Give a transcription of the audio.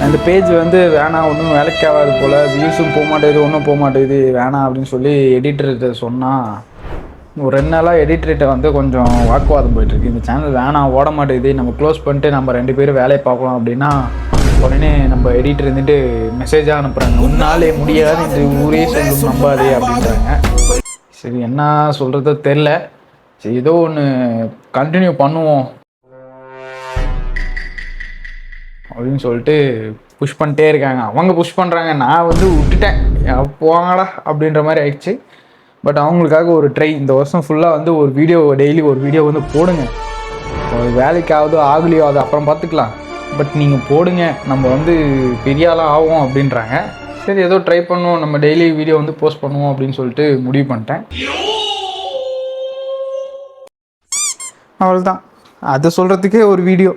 அந்த பேஜ் வந்து வேணாம் ஒன்றும் வேலைக்கு ஆகாது போல், வியூஸும் போக மாட்டேங்குது ஒன்றும் போக மாட்டேங்குது வேணாம் அப்படின்னு சொல்லி எடிட்டர்கிட்ட சொன்னால் ஒரு 2 நாளாக எடிட்டர்கிட்ட வந்து கொஞ்சம் வாக்குவாதம் போயிட்டுருக்கு. இந்த சேனல் வேணாம் ஓட மாட்டேங்குது, நம்ம க்ளோஸ் பண்ணிட்டு நம்ம 2 பேரும் வேலையை பார்க்கலாம் அப்படின்னா உடனே நம்ம எடிட்டர் இருந்துட்டு மெசேஜாக அனுப்புகிறாங்க, உன்னாலே முடியாது என்று ஊரே சொல்லும் நம்பாதே அப்படின்றாங்க. சரி என்ன சொல்கிறதோ தெரில. சரி ஏதோ ஒன்று கண்டினியூ பண்ணுவோம் அப்படின்னு சொல்லிட்டு புஷ் பண்ணிட்டே இருக்காங்க. அவங்க புஷ் பண்ணுறாங்க, நான் வந்து விட்டுட்டேன் போவாங்கடா அப்படின்ற மாதிரி ஆயிடுச்சு. பட் அவங்களுக்காக ஒரு ட்ரை, இந்த வருஷம் ஃபுல்லாக வந்து ஒரு வீடியோ டெய்லி ஒரு வீடியோ வந்து போடுங்க. வேலைக்கு ஆகுதோ ஆகலையோ அது அப்புறம் பார்த்துக்கலாம், பட் நீங்கள் போடுங்க, நம்ம வந்து பெரிய ஆளாக ஆகும் அப்படின்றாங்க. சரி ஏதோ ட்ரை பண்ணுவோம், நம்ம டெய்லி வீடியோ வந்து போஸ்ட் பண்ணுவோம் அப்படின்னு சொல்லிட்டு முடிவு பண்ணிட்டேன். அவ்வளோதான், அதை சொல்கிறதுக்கே ஒரு வீடியோ.